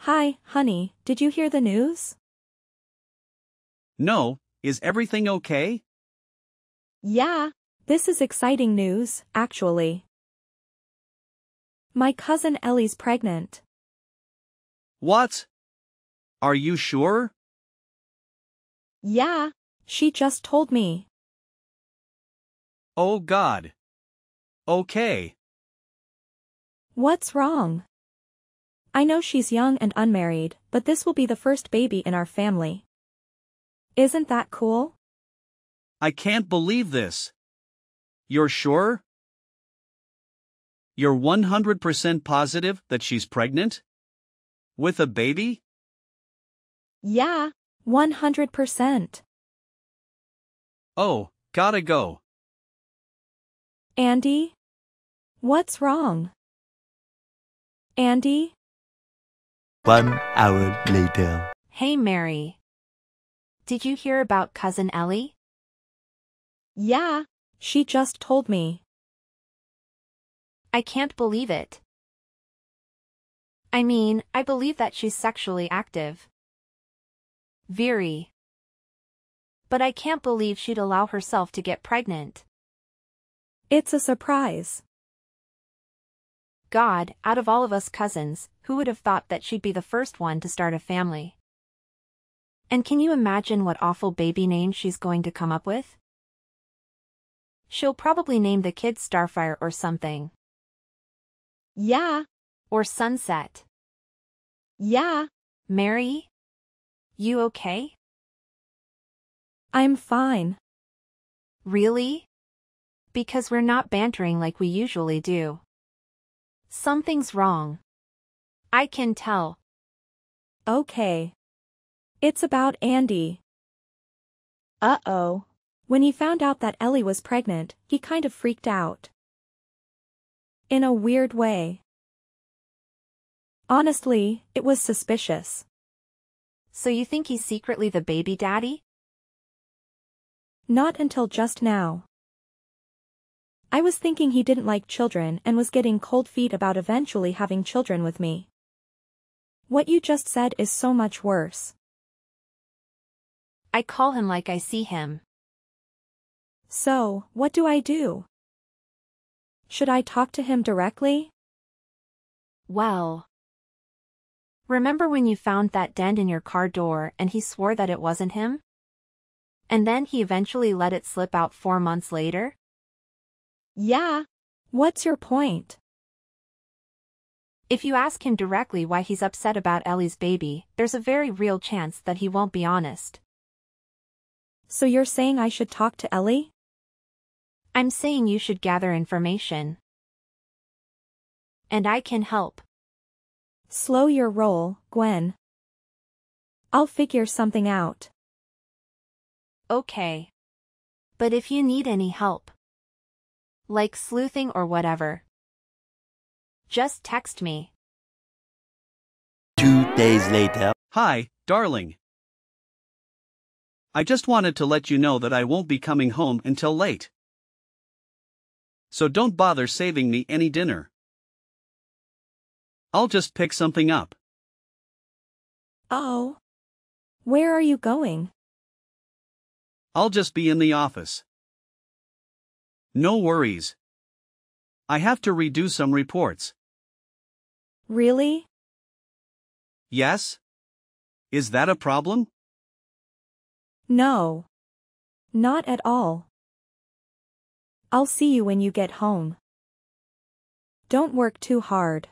Hi, honey, did you hear the news? No, is everything okay? Yeah. This is exciting news, actually. My cousin Ellie's pregnant. What? Are you sure? Yeah. She just told me. Oh God. Okay. What's wrong? I know she's young and unmarried, but this will be the first baby in our family. Isn't that cool? I can't believe this. You're sure? You're 100% positive that she's pregnant? With a baby? Yeah. 100%. Oh, gotta go. Andy? What's wrong? Andy? 1 hour later. Hey Mary. Did you hear about Cousin Ellie? Yeah. She just told me. I can't believe it. I mean, I believe that she's sexually active. Very. But I can't believe she'd allow herself to get pregnant. It's a surprise. God, out of all of us cousins, who would have thought that she'd be the first one to start a family? And can you imagine what awful baby name she's going to come up with? She'll probably name the kid Starfire or something. Yeah. Or Sunset. Yeah. Mary? You okay? I'm fine. Really? Because we're not bantering like we usually do. Something's wrong. I can tell. Okay. It's about Andy. Uh-oh. When he found out that Ellie was pregnant, he kind of freaked out. In a weird way. Honestly, it was suspicious. So you think he's secretly the baby daddy? Not until just now. I was thinking he didn't like children and was getting cold feet about eventually having children with me. What you just said is so much worse. I call him like I see him. So, what do I do? Should I talk to him directly? Well. Remember when you found that dent in your car door and he swore that it wasn't him? And then he eventually let it slip out 4 months later? Yeah. What's your point? If you ask him directly why he's upset about Ellie's baby, there's a very real chance that he won't be honest. So you're saying I should talk to Ellie? I'm saying you should gather information. And I can help. Slow your roll, Gwen. I'll figure something out. Okay. But if you need any help, like sleuthing or whatever, just text me. 2 days later. Hi, darling. I just wanted to let you know that I won't be coming home until late. So don't bother saving me any dinner. I'll just pick something up. Oh. Where are you going? I'll just be in the office. No worries. I have to redo some reports. Really? Yes? Is that a problem? No. Not at all. I'll see you when you get home. Don't work too hard.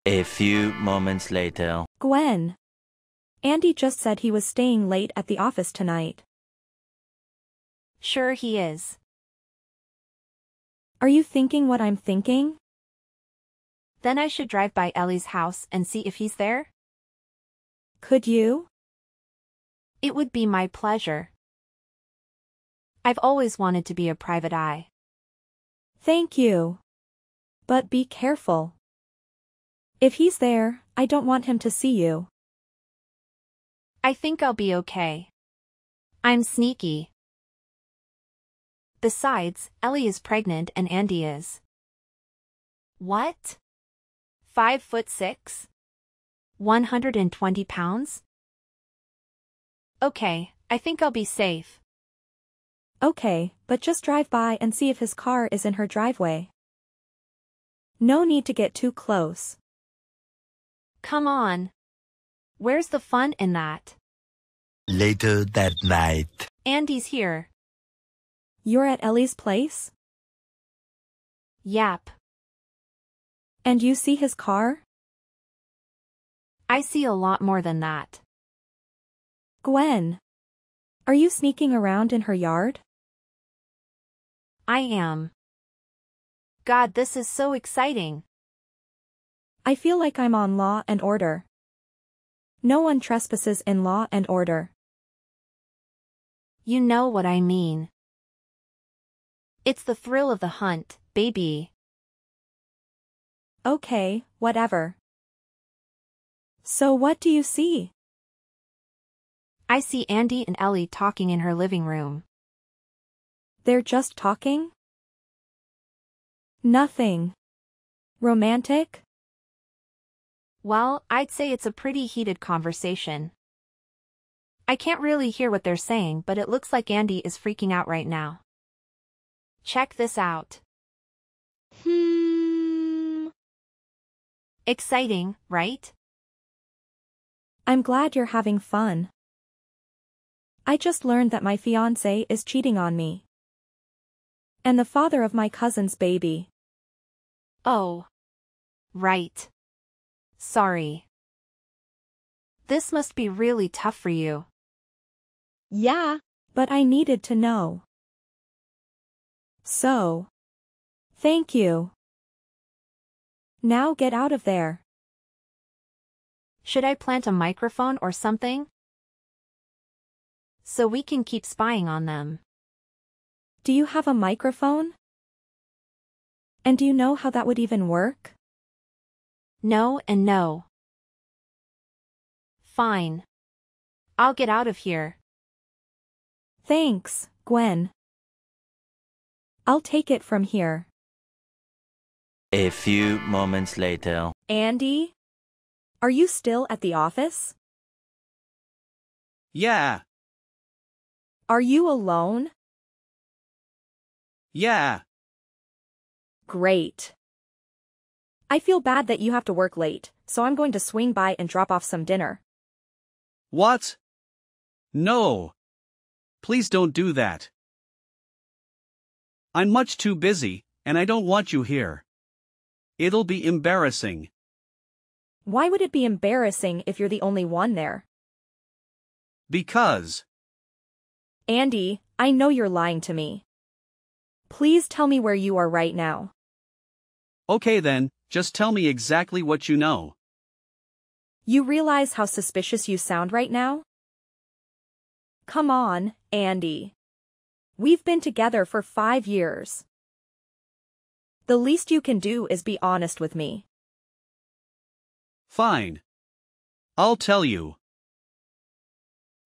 A few moments later. Gwen. Andy just said he was staying late at the office tonight. Sure he is. Are you thinking what I'm thinking? Then I should drive by Ellie's house and see if he's there? Could you? It would be my pleasure. I've always wanted to be a private eye. Thank you. But be careful. If he's there, I don't want him to see you. I think I'll be okay. I'm sneaky. Besides, Ellie is pregnant and Andy is. What? 5'6"? 120 pounds? Okay, I think I'll be safe. Okay, but just drive by and see if his car is in her driveway. No need to get too close. Come on. Where's the fun in that? Later that night. Andy's here. You're at Ellie's place? Yap. And you see his car? I see a lot more than that. Gwen. Are you sneaking around in her yard? I am. God, this is so exciting. I feel like I'm on Law and Order. No one trespasses in Law and Order. You know what I mean. It's the thrill of the hunt, baby. Okay, whatever. So what do you see? I see Andy and Ellie talking in her living room. They're just talking? Nothing. Romantic? Well, I'd say it's a pretty heated conversation. I can't really hear what they're saying, but it looks like Andy is freaking out right now. Check this out. Exciting, right? I'm glad you're having fun. I just learned that my fiance is cheating on me. And the father of my cousin's baby. Oh. Right. Sorry. This must be really tough for you. Yeah, but I needed to know. So. Thank you. Now get out of there. Should I plant a microphone or something? So we can keep spying on them. Do you have a microphone? And do you know how that would even work? No and no. Fine. I'll get out of here. Thanks, Gwen. I'll take it from here. A few moments later. Andy? Are you still at the office? Yeah, Are you alone? yeah. Great. I feel bad that you have to work late, so I'm going to swing by and drop off some dinner. What? No. Please don't do that. I'm much too busy, and I don't want you here. It'll be embarrassing. Why would it be embarrassing if you're the only one there? Because. Andy, I know you're lying to me. Please tell me where you are right now. Okay then, just tell me exactly what you know. You realize how suspicious you sound right now? Come on, Andy. We've been together for 5 years. The least you can do is be honest with me. Fine. I'll tell you.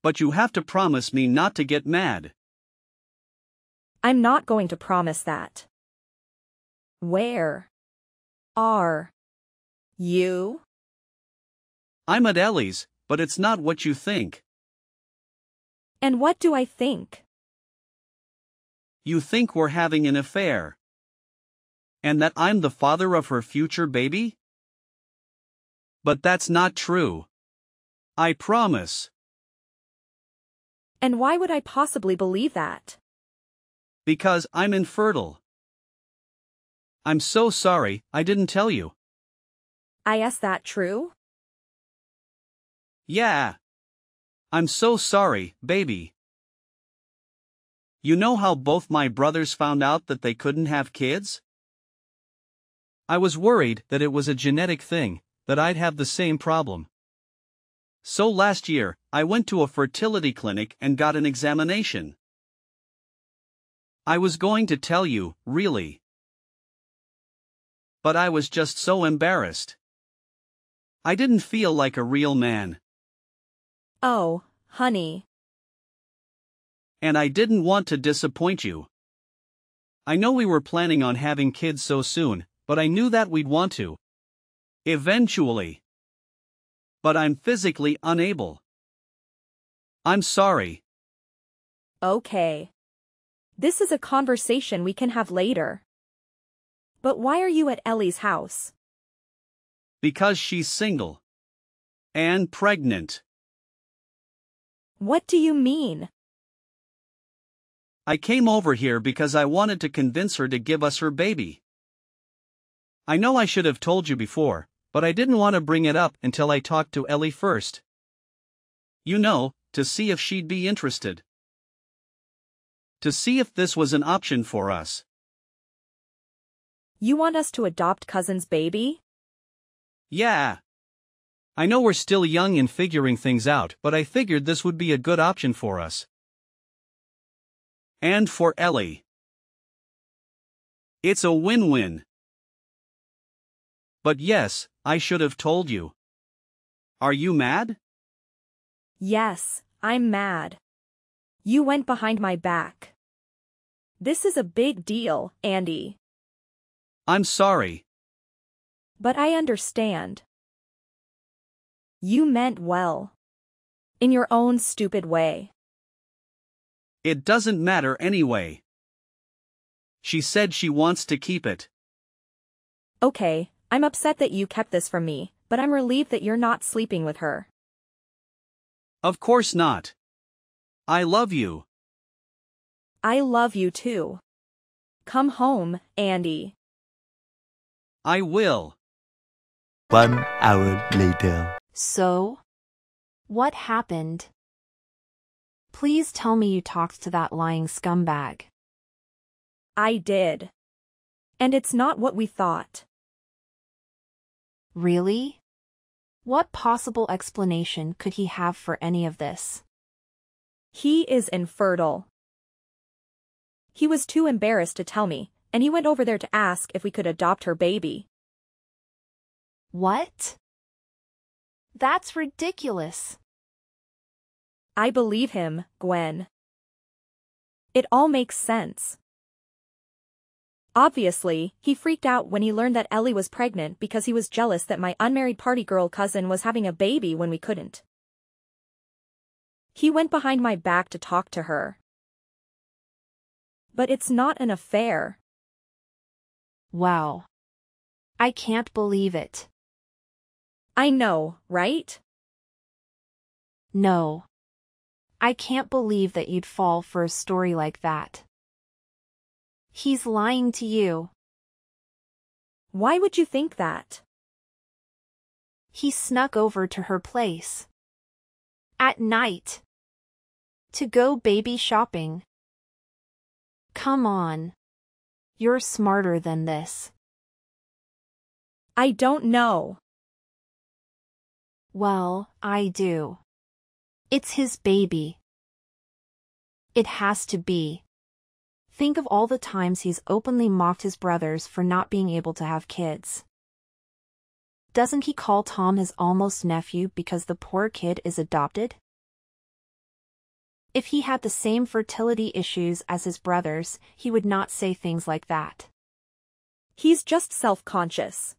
But you have to promise me not to get mad. I'm not going to promise that. Where are you? I'm at Ellie's, but it's not what you think. And what do I think? You think we're having an affair. And that I'm the father of her future baby? But that's not true. I promise. And why would I possibly believe that? Because I'm infertile. I'm so sorry, I didn't tell you. Is that true? Yeah. I'm so sorry, baby. You know how both my brothers found out that they couldn't have kids? I was worried that it was a genetic thing, that I'd have the same problem. So last year, I went to a fertility clinic and got an examination. I was going to tell you, really. But I was just so embarrassed. I didn't feel like a real man. Oh, honey. And I didn't want to disappoint you. I know we were planning on having kids so soon, but I knew that we'd want to. Eventually. but I'm physically unable. I'm sorry. Okay. This is a conversation we can have later. But why are you at Ellie's house? Because she's single. And pregnant. What do you mean? I came over here because I wanted to convince her to give us her baby. I know I should have told you before, but I didn't want to bring it up until I talked to Ellie first. You know, to see if she'd be interested. To see if this was an option for us. You want us to adopt cousin's baby? Yeah. I know we're still young in figuring things out, but I figured this would be a good option for us. And for Ellie. It's a win-win. But yes, I should have told you. Are you mad? Yes, I'm mad. You went behind my back. This is a big deal, Andy. I'm sorry. But I understand. You meant well. In your own stupid way. It doesn't matter anyway. She said she wants to keep it. Okay, I'm upset that you kept this from me, but I'm relieved that you're not sleeping with her. Of course not. I love you. I love you too. Come home, Andy. I will. 1 hour later. So? What happened? Please tell me you talked to that lying scumbag. I did. And it's not what we thought. Really? What possible explanation could he have for any of this? He is infertile. He was too embarrassed to tell me, and he went over there to ask if we could adopt her baby. What? That's ridiculous. I believe him, Gwen. It all makes sense. Obviously, he freaked out when he learned that Ellie was pregnant because he was jealous that my unmarried party girl cousin was having a baby when we couldn't. He went behind my back to talk to her. But it's not an affair. Wow. I can't believe it. I know, right? No. I can't believe that you'd fall for a story like that. He's lying to you. Why would you think that? He snuck over to her place. At night. To go baby shopping. Come on. You're smarter than this. I don't know. Well, I do. It's his baby. It has to be. Think of all the times he's openly mocked his brothers for not being able to have kids. Doesn't he call Tom his almost nephew because the poor kid is adopted? If he had the same fertility issues as his brothers, he would not say things like that. He's just self-conscious.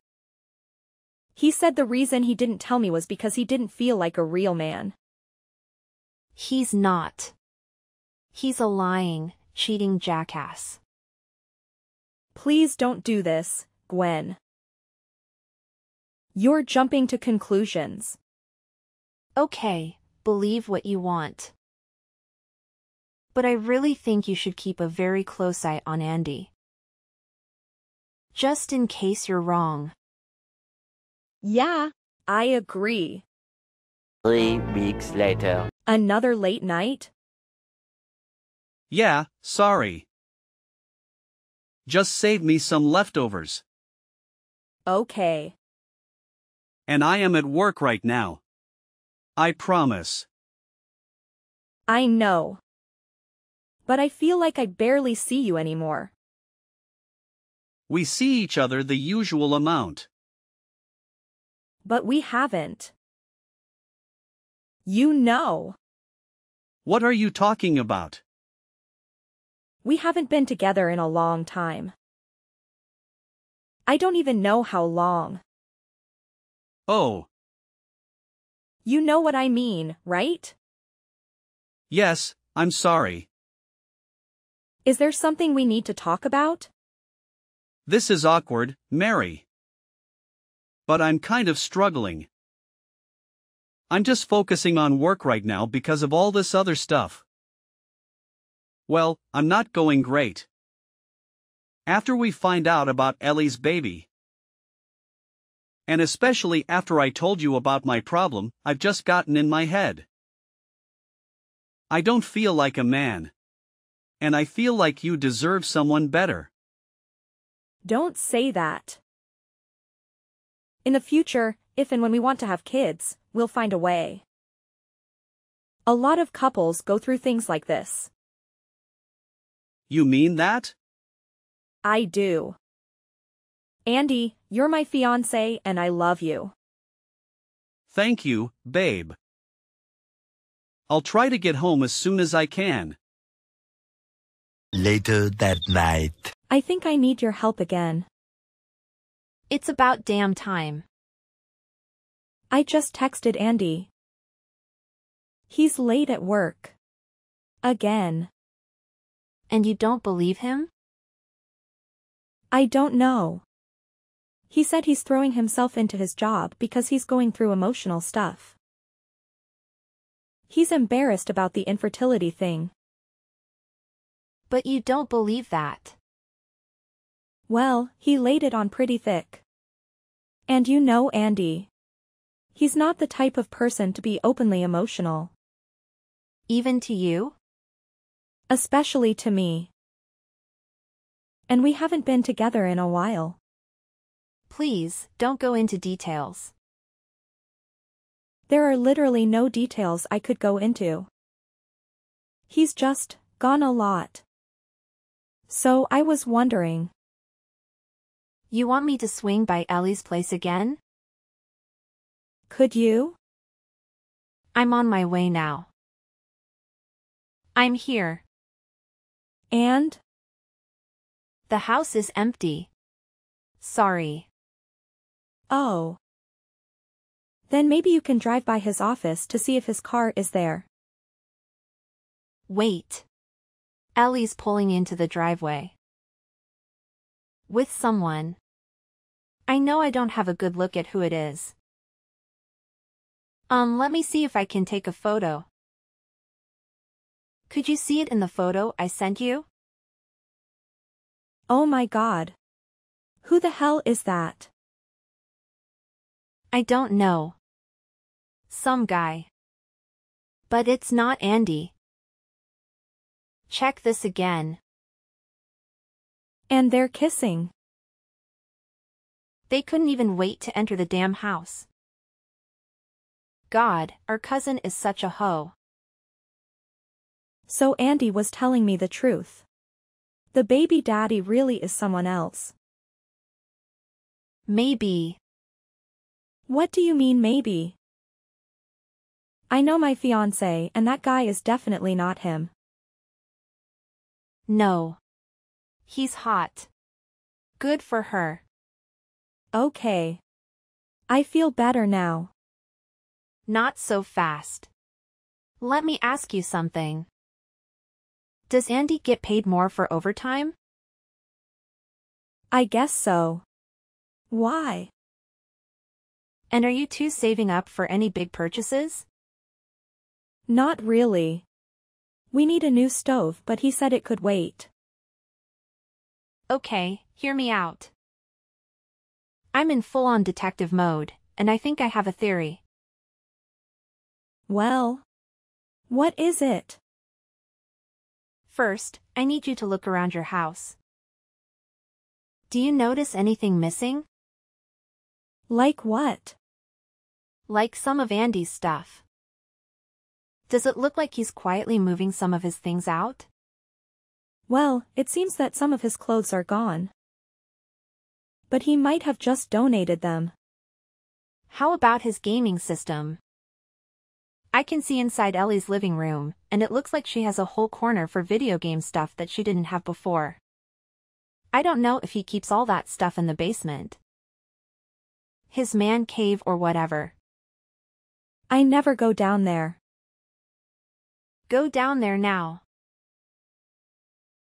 He said the reason he didn't tell me was because he didn't feel like a real man. He's not. He's a lying, cheating jackass. Please don't do this, Gwen. You're jumping to conclusions. Okay, believe what you want. But I really think you should keep a very close eye on Andy. Just in case you're wrong. Yeah, I agree. 3 weeks later. Another late night? Yeah, sorry. Just save me some leftovers. Okay. And I am at work right now. I promise. I know. But I feel like I barely see you anymore. We see each other the usual amount. But we haven't. You know. What are you talking about? We haven't been together in a long time. I don't even know how long. Oh. You know what I mean, right? Yes, I'm sorry. Is there something we need to talk about? This is awkward, Mary. But I'm kind of struggling. I'm just focusing on work right now because of all this other stuff. Well, I'm not going great. After we find out about Ellie's baby. And especially after I told you about my problem I've just gotten in my head. I don't feel like a man. And I feel like you deserve someone better. Don't say that. In the future, if and when we want to have kids, we'll find a way. A lot of couples go through things like this. You mean that? I do. Andy, you're my fiance and I love you. Thank you, babe. I'll try to get home as soon as I can. Later that night. I think I need your help again. It's about damn time. I just texted Andy. He's late at work. Again. And you don't believe him? I don't know. He said he's throwing himself into his job because he's going through emotional stuff. He's embarrassed about the infertility thing. But you don't believe that. Well, he laid it on pretty thick. And you know Andy. He's not the type of person to be openly emotional. Even to you? Especially to me. And we haven't been together in a while. Please, don't go into details. There are literally no details I could go into. He's just gone a lot. So I was wondering. You want me to swing by Ellie's place again? Could you? I'm on my way now. I'm here. And? The house is empty. Sorry. Oh. Then maybe you can drive by his office to see if his car is there. Wait. Ellie's pulling into the driveway. With someone. I know I don't have a good look at who it is. Let me see if I can take a photo. Could you see it in the photo I sent you? Oh my God. Who the hell is that? I don't know. Some guy. But it's not Andy. Check this again. And they're kissing. They couldn't even wait to enter the damn house. God, our cousin is such a hoe. So Andy was telling me the truth. The baby daddy really is someone else. Maybe. What do you mean maybe? I know my fiance and that guy is definitely not him. No. He's hot. Good for her. Okay. I feel better now. Not so fast. Let me ask you something. Does Andy get paid more for overtime? I guess so. Why? And are you two saving up for any big purchases? Not really. We need a new stove, but he said it could wait. Okay, hear me out. I'm in full-on detective mode, and I think I have a theory. Well, what is it? First, I need you to look around your house. Do you notice anything missing? Like what? Like some of Andy's stuff. Does it look like he's quietly moving some of his things out? Well, it seems that some of his clothes are gone. But he might have just donated them. How about his gaming system? I can see inside Ellie's living room, and it looks like she has a whole corner for video game stuff that she didn't have before. I don't know if he keeps all that stuff in the basement. His man cave or whatever. I never go down there. Go down there now.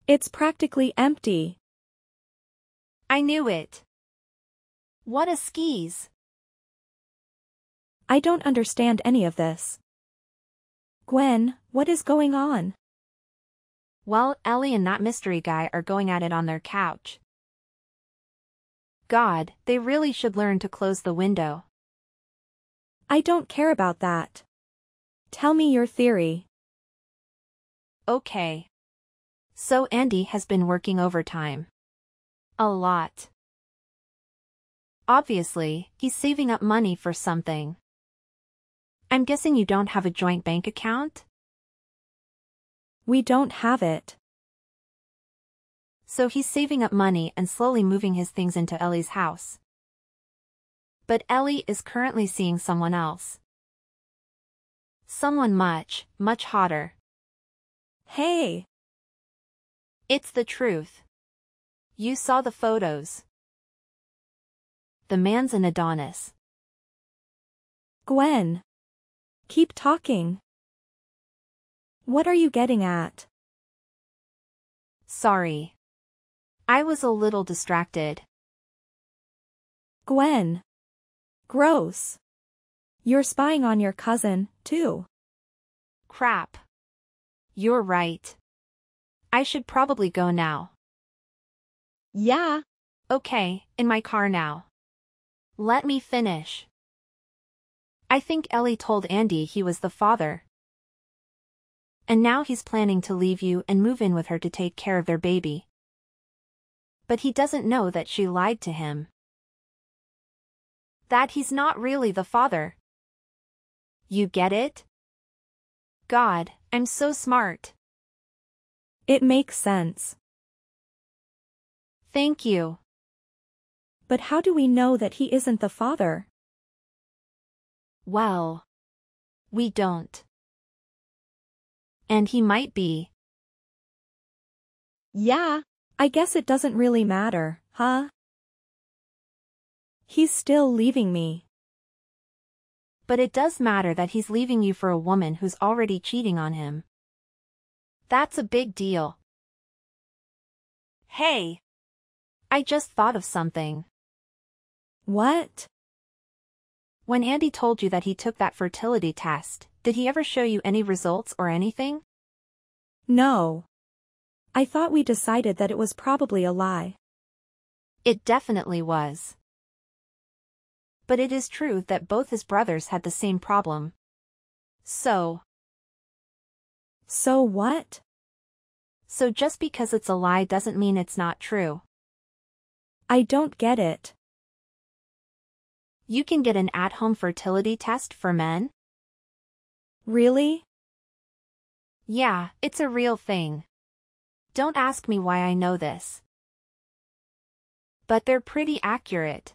It's practically empty. I knew it. What a skis. I don't understand any of this. Gwen, what is going on? Well, Ellie and that mystery guy are going at it on their couch. God, they really should learn to close the window. I don't care about that. Tell me your theory. Okay. So Andy has been working overtime. A lot. Obviously, he's saving up money for something. I'm guessing you don't have a joint bank account? We don't have it. So he's saving up money and slowly moving his things into Ellie's house. But Ellie is currently seeing someone else. Someone much, much hotter. Hey! It's the truth. You saw the photos. The man's an Adonis. Gwen. Keep talking. What are you getting at? Sorry. I was a little distracted. Gwen. Gross. You're spying on your cousin, too. Crap. You're right. I should probably go now. Yeah. Okay, in my car now. Let me finish. I think Ellie told Andy he was the father. And now he's planning to leave you and move in with her to take care of their baby. But he doesn't know that she lied to him. That he's not really the father. You get it? God, I'm so smart. It makes sense. Thank you. But how do we know that he isn't the father? Well, we don't. And he might be. Yeah. I guess it doesn't really matter, huh? He's still leaving me. But it does matter that he's leaving you for a woman who's already cheating on him. That's a big deal. Hey! I just thought of something. What? When Andy told you that he took that fertility test, did he ever show you any results or anything? No. I thought we decided that it was probably a lie. It definitely was. But it is true that both his brothers had the same problem. So what? So just because it's a lie doesn't mean it's not true. I don't get it. You can get an at-home fertility test for men? Really? Yeah, it's a real thing. Don't ask me why I know this. But they're pretty accurate.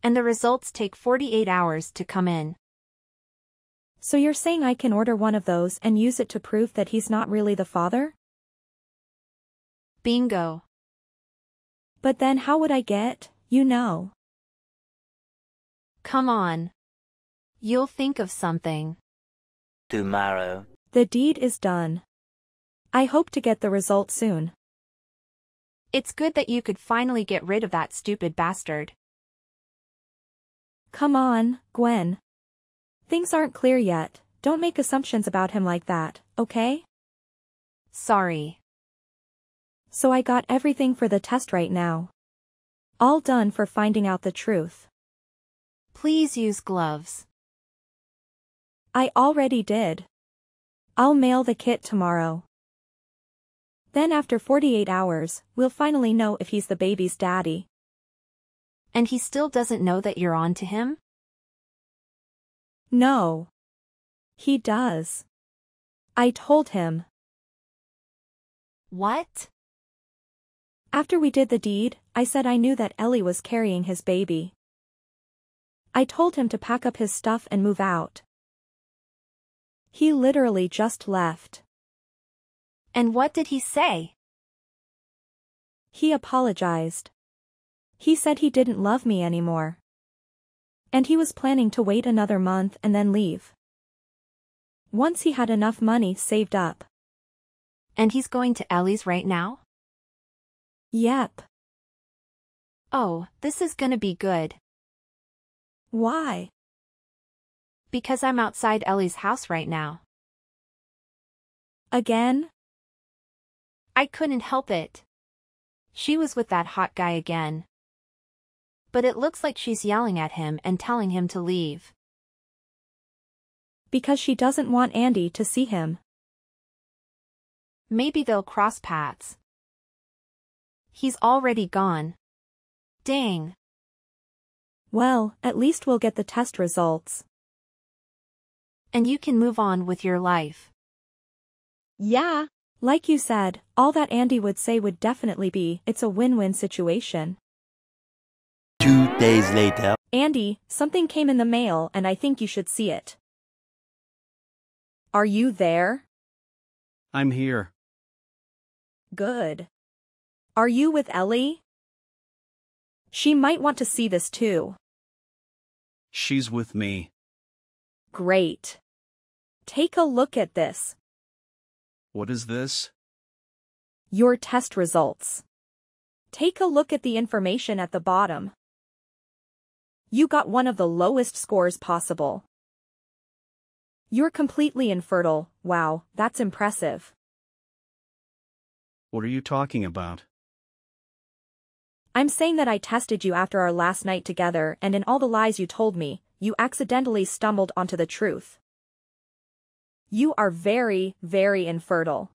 And the results take 48 hours to come in. So you're saying I can order one of those and use it to prove that he's not really the father? Bingo. But then how would I get, Come on. You'll think of something. Tomorrow. The deed is done. I hope to get the result soon. It's good that you could finally get rid of that stupid bastard. Come on, Gwen. Things aren't clear yet, don't make assumptions about him like that, okay? Sorry. So I got everything for the test right now. All done for finding out the truth. Please use gloves. I already did. I'll mail the kit tomorrow. Then after 48 hours, we'll finally know if he's the baby's daddy. And he still doesn't know that you're on to him? No. He does. I told him. What? After we did the deed, I said I knew that Ellie was carrying his baby. I told him to pack up his stuff and move out. He literally just left. And what did he say? He apologized. He said he didn't love me anymore. And he was planning to wait another month and then leave. Once he had enough money saved up. And he's going to Ellie's right now? Yep. Oh, this is gonna be good. Why? Because I'm outside Ellie's house right now. Again? I couldn't help it. She was with that hot guy again. But it looks like she's yelling at him and telling him to leave. Because she doesn't want Andy to see him. Maybe they'll cross paths. He's already gone. Dang. Well, at least we'll get the test results. And you can move on with your life. Yeah. Like you said, all that Andy would say would definitely be, it's a win-win situation. 2 days later. Andy, something came in the mail and I think you should see it. Are you there? I'm here. Good. Are you with Ellie? She might want to see this too. She's with me. Great. Take a look at this. What is this? Your test results. Take a look at the information at the bottom. You got one of the lowest scores possible. You're completely infertile. Wow, that's impressive. What are you talking about? I'm saying that I tested you after our last night together, and in all the lies you told me, you accidentally stumbled onto the truth. You are very, very infertile.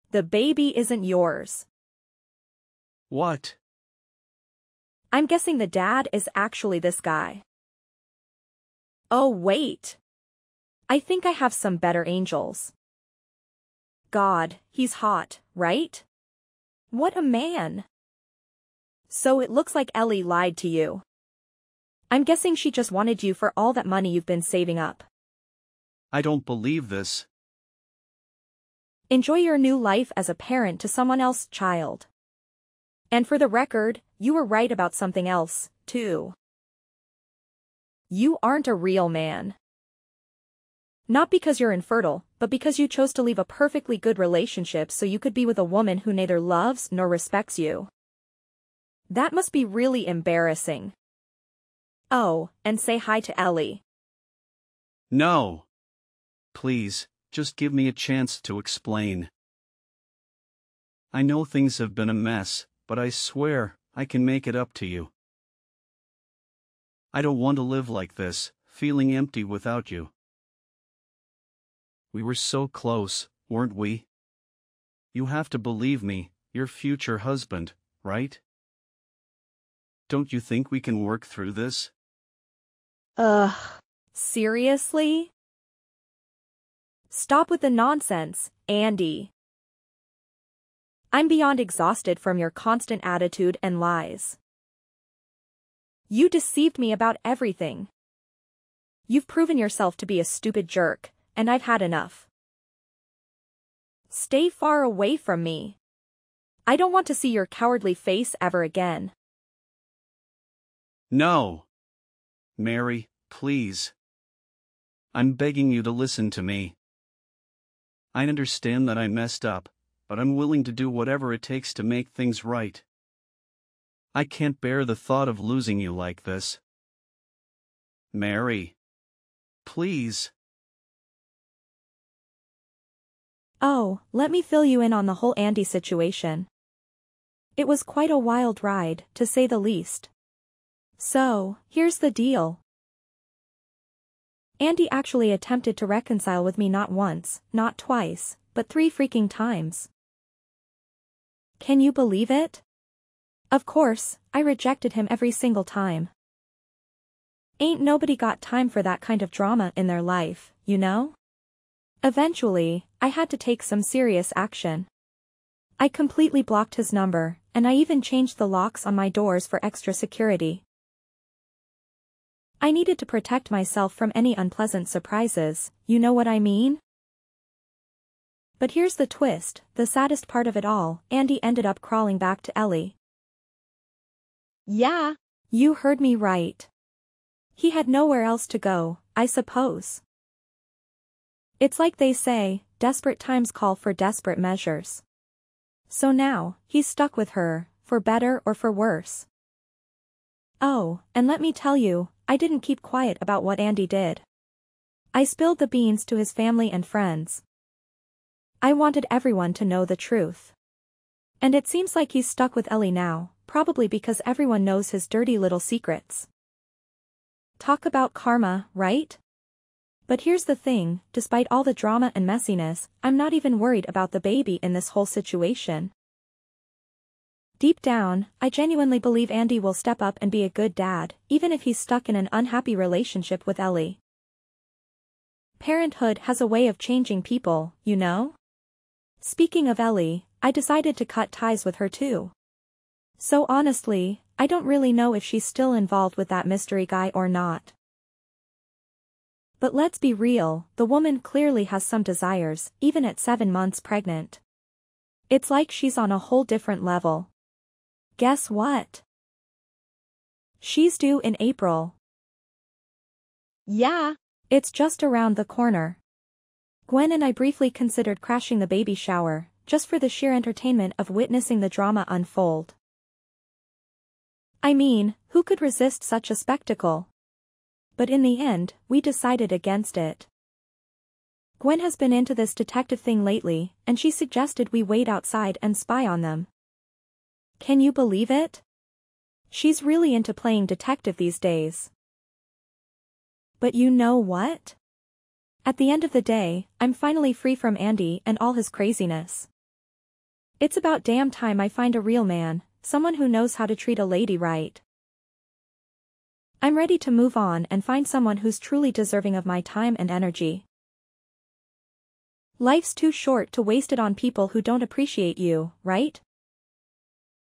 The baby isn't yours. What? I'm guessing the dad is actually this guy. Oh wait. I think I have some better angels. God, he's hot, right? What a man. So it looks like Ellie lied to you. I'm guessing she just wanted you for all that money you've been saving up. I don't believe this. Enjoy your new life as a parent to someone else's child. And for the record, you were right about something else, too. You aren't a real man. Not because you're infertile, but because you chose to leave a perfectly good relationship so you could be with a woman who neither loves nor respects you. That must be really embarrassing. Oh, and say hi to Ellie. No. Please, just give me a chance to explain. I know things have been a mess, but I swear, I can make it up to you. I don't want to live like this, feeling empty without you. We were so close, weren't we? You have to believe me, your future husband, right? Don't you think we can work through this? Seriously? Stop with the nonsense, Andy. I'm beyond exhausted from your constant attitude and lies. You deceived me about everything. You've proven yourself to be a stupid jerk, and I've had enough. Stay far away from me. I don't want to see your cowardly face ever again. No. Mary, please. I'm begging you to listen to me. I understand that I messed up, but I'm willing to do whatever it takes to make things right. I can't bear the thought of losing you like this. Mary. Please. Oh, let me fill you in on the whole Andy situation. It was quite a wild ride, to say the least. So, here's the deal. Andy actually attempted to reconcile with me not once, not twice, but 3 freaking times. Can you believe it? Of course, I rejected him every single time. Ain't nobody got time for that kind of drama in their life, you know? Eventually, I had to take some serious action. I completely blocked his number, and I even changed the locks on my doors for extra security. I needed to protect myself from any unpleasant surprises, you know what I mean? But here's the twist, the saddest part of it all, Andy ended up crawling back to Ellie. Yeah, you heard me right. He had nowhere else to go, I suppose. It's like they say, desperate times call for desperate measures. So now, he's stuck with her, for better or for worse. Oh, and let me tell you, I didn't keep quiet about what Andy did. I spilled the beans to his family and friends. I wanted everyone to know the truth. And it seems like he's stuck with Ellie now, probably because everyone knows his dirty little secrets. Talk about karma, right? But here's the thing, despite all the drama and messiness, I'm not even worried about the baby in this whole situation. Deep down, I genuinely believe Andy will step up and be a good dad, even if he's stuck in an unhappy relationship with Ellie. Parenthood has a way of changing people, you know? Speaking of Ellie, I decided to cut ties with her too. So honestly, I don't really know if she's still involved with that mystery guy or not. But let's be real, the woman clearly has some desires, even at 7 months pregnant. It's like she's on a whole different level. Guess what? She's due in April. Yeah, it's just around the corner. Gwen and I briefly considered crashing the baby shower, just for the sheer entertainment of witnessing the drama unfold. I mean, who could resist such a spectacle? But in the end, we decided against it. Gwen has been into this detective thing lately, and she suggested we wait outside and spy on them. Can you believe it? She's really into playing detective these days. But you know what? At the end of the day, I'm finally free from Andy and all his craziness. It's about damn time I find a real man, someone who knows how to treat a lady right. I'm ready to move on and find someone who's truly deserving of my time and energy. Life's too short to waste it on people who don't appreciate you, right?